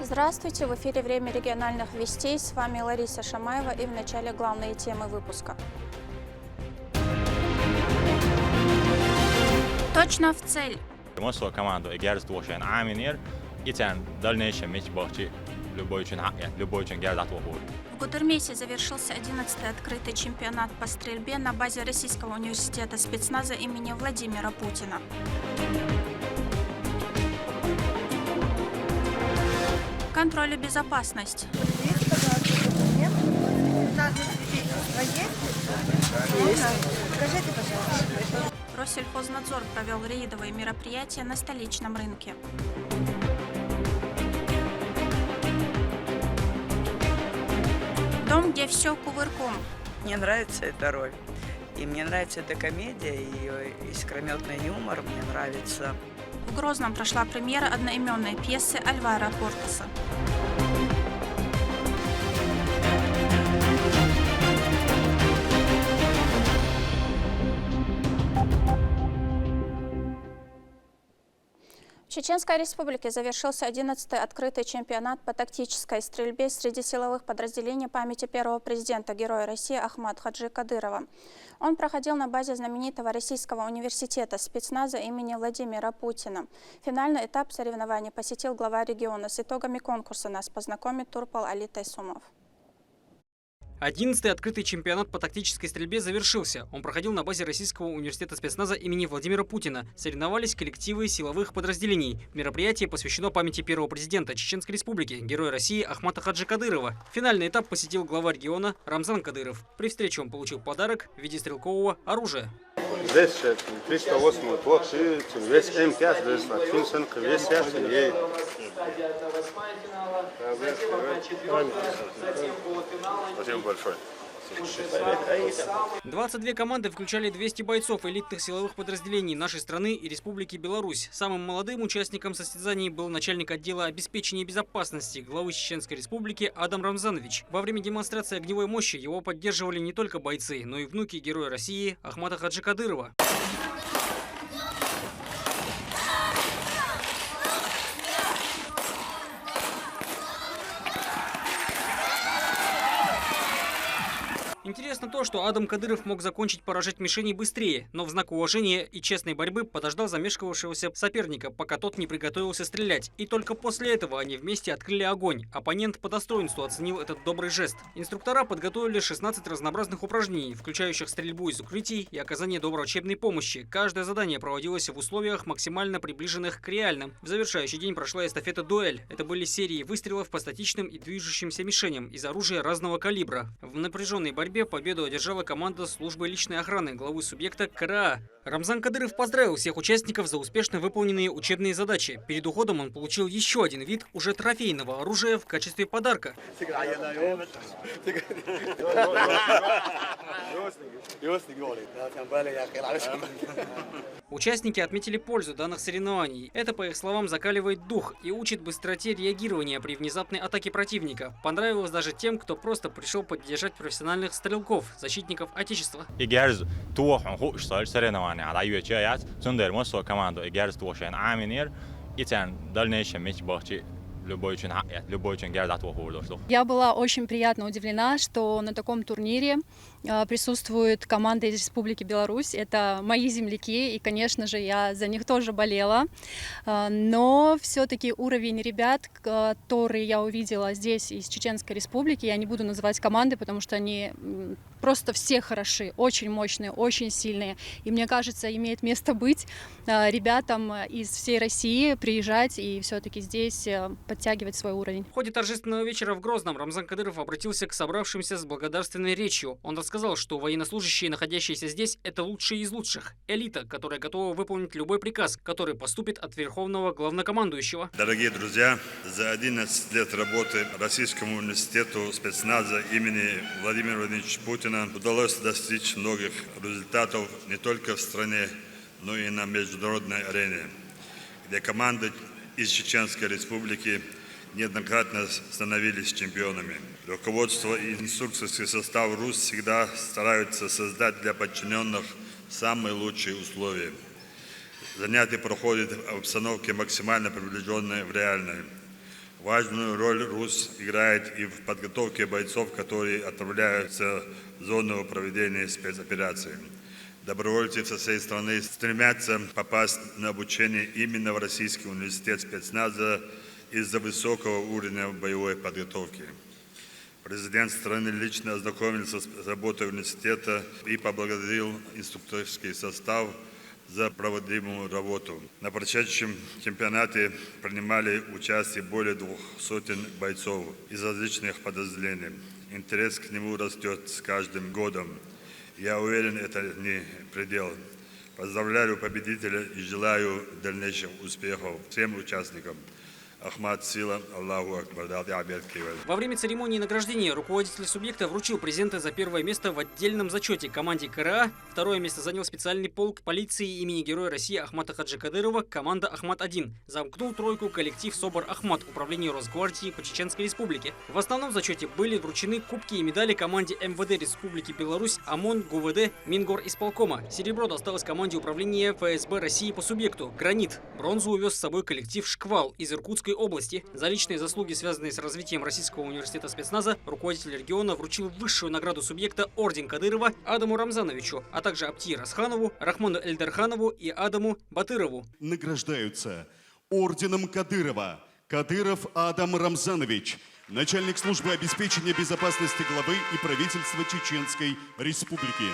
Здравствуйте, в эфире «Время региональных вестей». С вами Лариса Шамаева и в начале главные темы выпуска. Точно в цель. Moskva команду играет двоечен аминер, и тем дальнейшем меч бахчи любой чин гердат вохур. В Гудермесе завершился 11-й открытый чемпионат по стрельбе на базе Российского университета спецназа имени Владимира Путина. Контроль и безопасность. Скажите, пожалуйста. Россельхознадзор провел рейдовые мероприятия на столичном рынке. Дом, где все кувырком. Мне нравится эта роль. И мне нравится эта комедия, ее искрометный юмор мне нравится. В Грозном прошла премьера одноименной пьесы Альваро Портеса. В Чеченской Республике завершился 11-й открытый чемпионат по тактической стрельбе среди силовых подразделений памяти первого президента, героя России Ахмата Хаджи Кадырова. Он проходил на базе знаменитого Российского университета спецназа имени Владимира Путина. Финальный этап соревнований посетил глава региона. С итогами конкурса нас познакомит Турпал Али Тайсумов. 11-й открытый чемпионат по тактической стрельбе завершился. Он проходил на базе Российского университета спецназа имени Владимира Путина. Соревновались коллективы силовых подразделений. Мероприятие посвящено памяти первого президента Чеченской Республики, героя России Ахмата Хаджи Кадырова. Финальный этап посетил глава региона Рамзан Кадыров. При встрече он получил подарок в виде стрелкового оружия. Здесь 308 полк, весь М5, весь ей. Спасибо большое. 22 команды включали 200 бойцов элитных силовых подразделений нашей страны и Республики Беларусь. Самым молодым участником состязаний был начальник отдела обеспечения безопасности главы Чеченской Республики Адам Рамзанович. Во время демонстрации огневой мощи его поддерживали не только бойцы, но и внуки героя России Ахмата Хаджи Кадырова. Интересно то, что Адам Кадыров мог закончить поражать мишени быстрее, но в знак уважения и честной борьбы подождал замешкавшегося соперника, пока тот не приготовился стрелять. И только после этого они вместе открыли огонь. Оппонент по достоинству оценил этот добрый жест. Инструктора подготовили 16 разнообразных упражнений, включающих стрельбу из укрытий и оказание доброврачебной помощи. Каждое задание проводилось в условиях, максимально приближенных к реальным. В завершающий день прошла эстафета «Дуэль». Это были серии выстрелов по статичным и движущимся мишеням из оружия разного калибра. В напряженной борьбе победу одержала команда службы личной охраны главы субъекта КРА. Рамзан Кадыров поздравил всех участников за успешно выполненные учебные задачи. Перед уходом он получил еще один вид уже трофейного оружия в качестве подарка. Участники отметили пользу данных соревнований. Это, по их словам, закаливает дух и учит быстроте реагирования при внезапной атаке противника. Понравилось даже тем, кто просто пришел поддержать профессиональных стрелков, защитников Отечества. Я была очень приятно удивлена, что на таком турнире присутствует команда из Республики Беларусь. Это мои земляки, и, конечно же, я за них тоже болела. Но все-таки уровень ребят, которые я увидела здесь из Чеченской Республики, я не буду называть команды, потому что они просто все хороши, очень мощные, очень сильные. И мне кажется, имеет место быть ребятам из всей России приезжать и все-таки здесь подтягивать свой уровень. В ходе торжественного вечера в Грозном Рамзан Кадыров обратился к собравшимся с благодарственной речью. Он рассказал, что военнослужащие, находящиеся здесь, это лучшие из лучших. Элита, которая готова выполнить любой приказ, который поступит от верховного главнокомандующего. Дорогие друзья, за 11 лет работы Российскому университету спецназа имени Владимира Владимировича Путина удалось достичь многих результатов не только в стране, но и на международной арене, где команды из Чеченской Республики неоднократно становились чемпионами. Руководство и инструкторский состав РУС всегда стараются создать для подчиненных самые лучшие условия. Занятия проходят в обстановке максимально приближенной в реальной. Важную роль РУС играет и в подготовке бойцов, которые отправляются в зону проведения спецоперации. Добровольцы со всей страны стремятся попасть на обучение именно в Российский университет спецназа из-за высокого уровня боевой подготовки. Президент страны лично ознакомился с работой университета и поблагодарил инструкторский состав за проводимую работу. На прошедшем чемпионате принимали участие более 200 бойцов из различных подразделений. Интерес к нему растет с каждым годом. Я уверен, это не предел. Поздравляю победителя и желаю дальнейших успехов всем участникам. Ахмад Сила, Аллаху Акбар. Во время церемонии награждения руководитель субъекта вручил презенты за первое место в отдельном зачете команде КРА. Второе место занял специальный полк полиции имени Героя России Ахмата Хаджи Кадырова, команда Ахмат-1. Замкнул тройку коллектив Собор Ахмат, управление Росгвардии по Чеченской Республике. В основном зачете были вручены кубки и медали команде МВД Республики Беларусь, ОМОН, ГУВД, Мингор исполкома. Серебро досталось команде управления ФСБ России по субъекту «Гранит». Бронзу увез с собой коллектив «Шквал» из Иркутской области. За личные заслуги, связанные с развитием Российского университета спецназа, руководитель региона вручил высшую награду субъекта орден Кадырова Адаму Рамзановичу, а также Апти Расханову, Рахману Эльдарханову и Адаму Батырову. Награждаются орденом Кадырова Кадыров Адам Рамзанович, начальник службы обеспечения безопасности главы и правительства Чеченской Республики.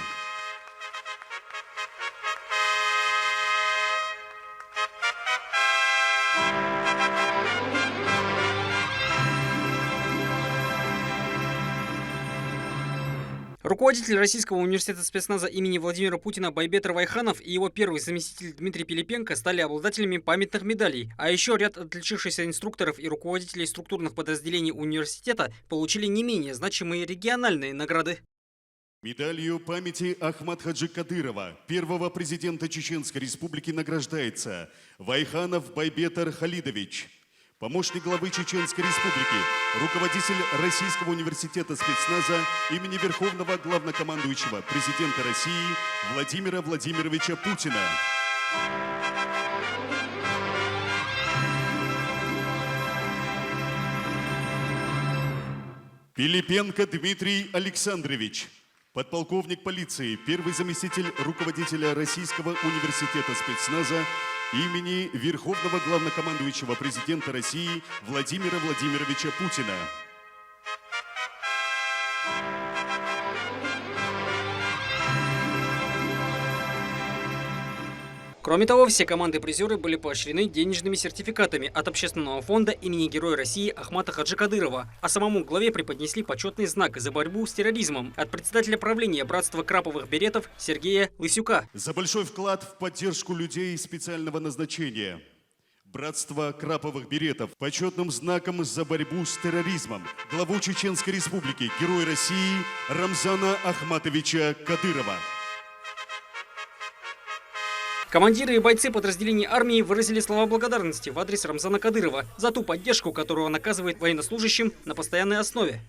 Руководитель Российского университета спецназа имени Владимира Путина Байбетр Вайханов и его первый заместитель Дмитрий Пилипенко стали обладателями памятных медалей, а еще ряд отличившихся инструкторов и руководителей структурных подразделений университета получили не менее значимые региональные награды. Медалью памяти Ахмад Хаджи Кадырова, первого президента Чеченской Республики, награждается Вайханов Байбетр Халидович, помощник главы Чеченской Республики, руководитель Российского университета спецназа имени Верховного главнокомандующего президента России Владимира Владимировича Путина. Пилипенко Дмитрий Александрович, подполковник полиции, первый заместитель руководителя Российского университета спецназа имени Верховного главнокомандующего президента России Владимира Владимировича Путина. Кроме того, все команды-призеры были поощрены денежными сертификатами от Общественного фонда имени Героя России Ахмата Хаджи Кадырова, а самому главе преподнесли почетный знак за борьбу с терроризмом от председателя правления Братства Краповых Беретов Сергея Лысюка. За большой вклад в поддержку людей специального назначения Братство Краповых Беретов почетным знаком за борьбу с терроризмом главу Чеченской Республики Героя России Рамзана Ахматовича Кадырова. Командиры и бойцы подразделений армии выразили слова благодарности в адрес Рамзана Кадырова за ту поддержку, которую он оказывает военнослужащим на постоянной основе.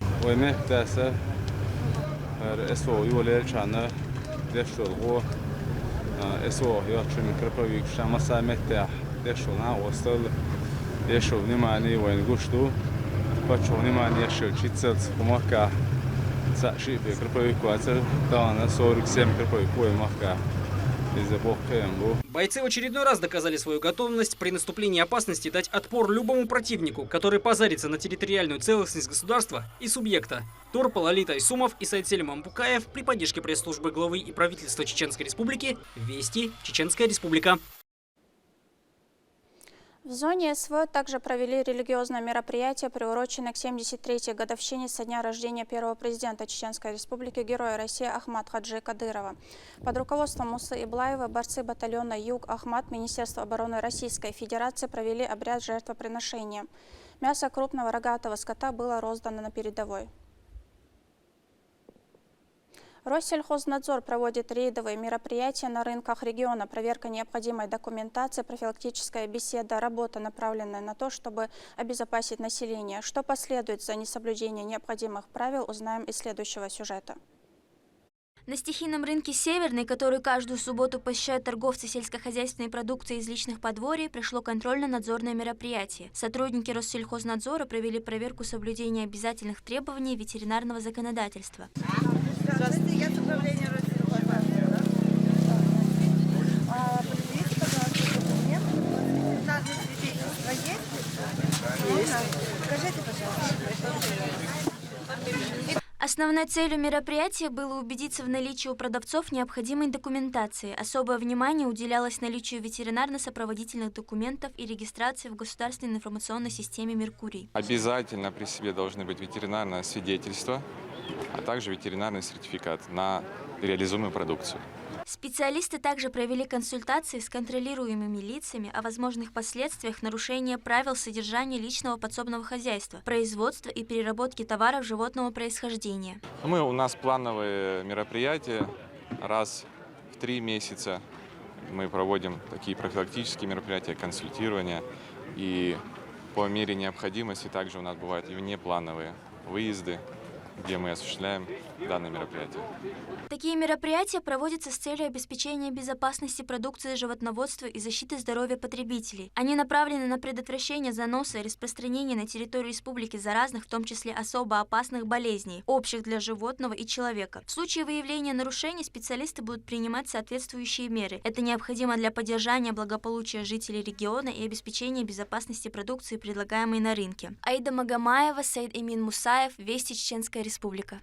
Бойцы в очередной раз доказали свою готовность при наступлении опасности дать отпор любому противнику, который позарится на территориальную целостность государства и субъекта. Турпал Лолита Исумов и Сайдселим Амбукаев при поддержке пресс-службы главы и правительства Чеченской Республики. Вести, Чеченская Республика. В зоне СВО также провели религиозное мероприятие, приуроченное к 73-й годовщине со дня рождения первого президента Чеченской Республики Героя России Ахмад Хаджи Кадырова. Под руководством Мусы Иблаева борцы батальона Юг Ахмат Министерства обороны Российской Федерации провели обряд жертвоприношения. Мясо крупного рогатого скота было роздано на передовой. Россельхознадзор проводит рейдовые мероприятия на рынках региона, проверка необходимой документации, профилактическая беседа, работа, направленная на то, чтобы обезопасить население. Что последует за несоблюдение необходимых правил, узнаем из следующего сюжета. На стихийном рынке «Северный», который каждую субботу посещают торговцы сельскохозяйственной продукцией из личных подворий, прошло контрольно-надзорное мероприятие. Сотрудники Россельхознадзора провели проверку соблюдения обязательных требований ветеринарного законодательства. Здравствуйте, я с управления Россельхознадзора. Подивитесь, пожалуйста, документы. Ветеринарное свидетельство есть? Покажите, пожалуйста. Основной целью мероприятия было убедиться в наличии у продавцов необходимой документации. Особое внимание уделялось наличию ветеринарно-сопроводительных документов и регистрации в государственной информационной системе «Меркурий». Обязательно при себе должны быть ветеринарное свидетельство, а также ветеринарный сертификат на реализуемую продукцию. Специалисты также провели консультации с контролируемыми лицами о возможных последствиях нарушения правил содержания личного подсобного хозяйства, производства и переработки товаров животного происхождения. У нас плановые мероприятия. Раз в 3 месяца мы проводим такие профилактические мероприятия, консультирования. И по мере необходимости также у нас бывают и внеплановые выезды, где мы осуществляем данные мероприятия. Такие мероприятия проводятся с целью обеспечения безопасности продукции животноводства и защиты здоровья потребителей. Они направлены на предотвращение заноса и распространения на территории республики заразных, в том числе особо опасных болезней, общих для животного и человека. В случае выявления нарушений специалисты будут принимать соответствующие меры. Это необходимо для поддержания благополучия жителей региона и обеспечения безопасности продукции, предлагаемой на рынке. Аида Магомаева, Саид Эмин Мусаев, Вести, Чеченская Республика.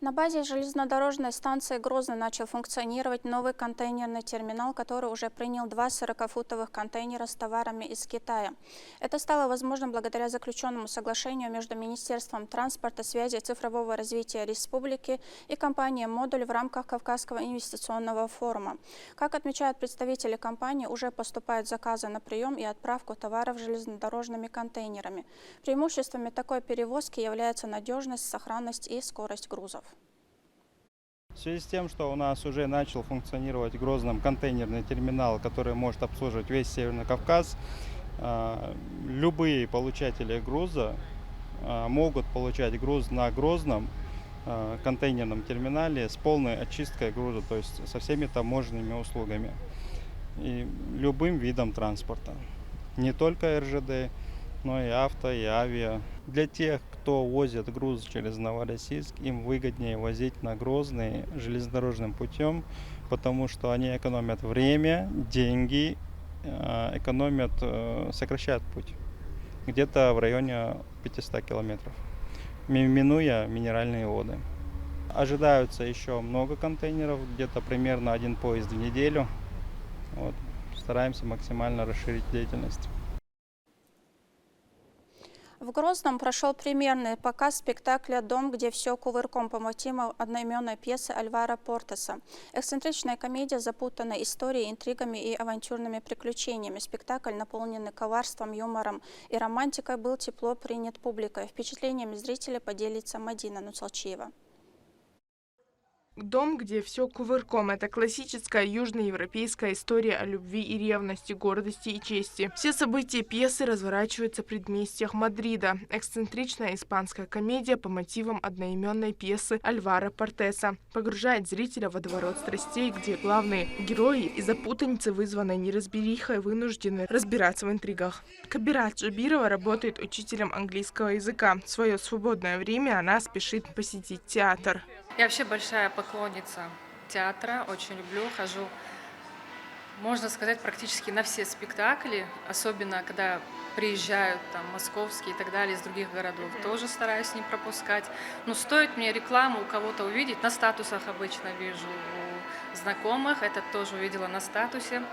На базе железнодорожной станции Грозный начал функционировать новый контейнерный терминал, который уже принял 2 40-футовых контейнера с товарами из Китая. Это стало возможным благодаря заключенному соглашению между Министерством транспорта, связи и цифрового развития республики и компанией «Модуль» в рамках Кавказского инвестиционного форума. Как отмечают представители компании, уже поступают заказы на прием и отправку товаров железнодорожными контейнерами. Преимуществами такой перевозки являются надежность, сохранность и скорость грузов. В связи с тем, что у нас уже начал функционировать в Грозном контейнерный терминал, который может обслуживать весь Северный Кавказ, любые получатели груза могут получать груз на Грозном контейнерном терминале с полной очисткой груза, то есть со всеми таможенными услугами и любым видом транспорта. Не только РЖД, но и авто, и авиа. Для тех, кто возит груз через Новороссийск, им выгоднее возить на Грозный железнодорожным путем, потому что они экономят время, деньги, сокращают путь. Где-то в районе 500 километров, минуя минеральные воды. Ожидаются еще много контейнеров, где-то примерно 1 поезд в неделю. Стараемся максимально расширить деятельность. В Грозном прошел премьерный показ спектакля «Дом, где все кувырком» по мотивам одноименной пьесы Альвара Портеса. Эксцентричная комедия запутана историей, интригами и авантюрными приключениями. Спектакль, наполненный коварством, юмором и романтикой, был тепло принят публикой. Впечатлениями зрителей поделится Мадина Нуцалчиева. «Дом, где все кувырком» — это классическая южноевропейская история о любви и ревности, гордости и чести. Все события пьесы разворачиваются в предместьях Мадрида. Эксцентричная испанская комедия по мотивам одноименной пьесы Альвара Портеса погружает зрителя в водоворот страстей, где главные герои из-за путаницы, вызванной неразберихой, вынуждены разбираться в интригах. Кабира Джабирова работает учителем английского языка. В свое свободное время она спешит посетить театр. Я вообще большая поклонница театра, очень люблю, хожу, можно сказать, практически на все спектакли, особенно когда приезжают там московские и так далее из других городов, тоже стараюсь не пропускать. Но стоит мне рекламу у кого-то увидеть, на статусах обычно вижу у знакомых, это тоже увидела на статусе.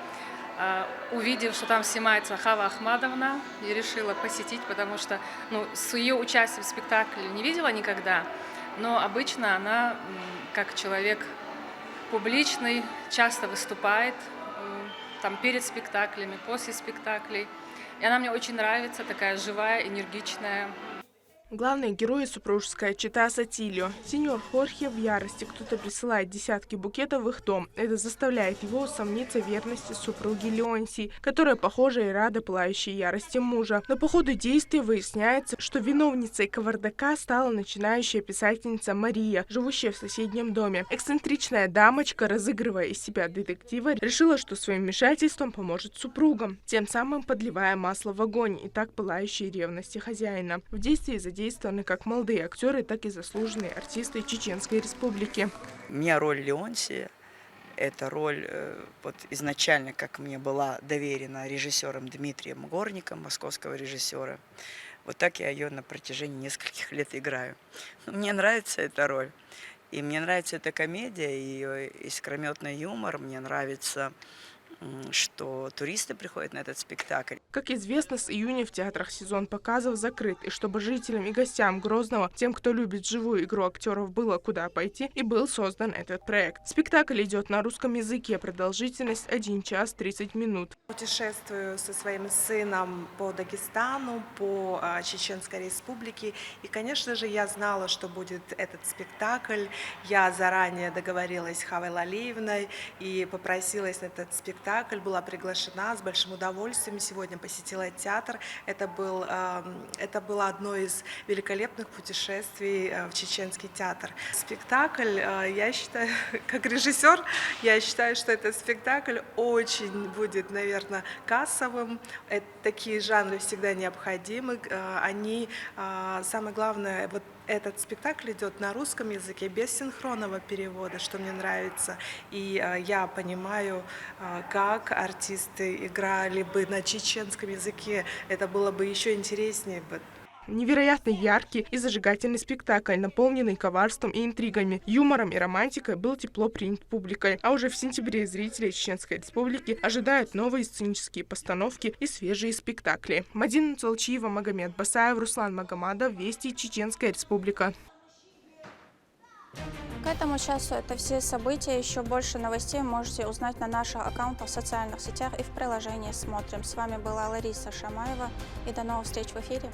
Увидев, что там снимается Хава Ахмадовна, я решила посетить, потому что с ее участием в спектакле не видела никогда. Но обычно она, как человек публичный, часто выступает там перед спектаклями, после спектаклей. И она мне очень нравится, такая живая, энергичная. Главные герои — супружеская чета Сатильо. Сеньор Хорхе в ярости. Кто-то присылает десятки букетов в их дом. Это заставляет его усомниться в верности супруги Леонсии, которая, похоже, и рада пылающей ярости мужа. Но по ходу действия выясняется, что виновницей кавардака стала начинающая писательница Мария, живущая в соседнем доме. Эксцентричная дамочка, разыгрывая из себя детектива, решила, что своим вмешательством поможет супругам, тем самым подливая масло в огонь и так пылающей ревности хозяина. В действии задействованы как молодые актеры, так и заслуженные артисты Чеченской Республики. У меня роль Леонсия. Эта роль вот изначально, как мне была доверена режиссером Дмитрием Горником, московского режиссера. Вот так я ее на протяжении нескольких лет играю. Мне нравится эта роль. И мне нравится эта комедия, ее искрометный юмор. Мне нравится, что туристы приходят на этот спектакль. Как известно, с июня в театрах сезон показов закрыт, и чтобы жителям и гостям Грозного, тем, кто любит живую игру актеров, было куда пойти, и был создан этот проект. Спектакль идет на русском языке, продолжительность 1 час 30 минут. Путешествую со своим сыном по Дагестану, по Чеченской Республике, и, конечно же, я знала, что будет этот спектакль. Я заранее договорилась с Хавой Лалиевной и попросилась на этот спектакль. Была приглашена с большим удовольствием. Сегодня посетила театр. Это было одно из великолепных путешествий в Чеченский театр. Спектакль, я считаю, как режиссер, я считаю, что этот спектакль очень будет, наверное, кассовым. Такие жанры всегда необходимы. Самое главное, вот этот спектакль идет на русском языке без синхронного перевода, что мне нравится. И я понимаю, как артисты играли бы на чеченском языке. Это было бы еще интереснее. Невероятно яркий и зажигательный спектакль, наполненный коварством и интригами, юмором и романтикой, был тепло принят публикой. А уже в сентябре зрители Чеченской Республики ожидают новые сценические постановки и свежие спектакли. Мадина Цолчиева, Магомед Басаев, Руслан Магомадов, Вести, Чеченская Республика. К этому часу это все события. Еще больше новостей можете узнать на наших аккаунтах в социальных сетях и в приложении «Смотрим». С вами была Лариса Шамаева. И до новых встреч в эфире.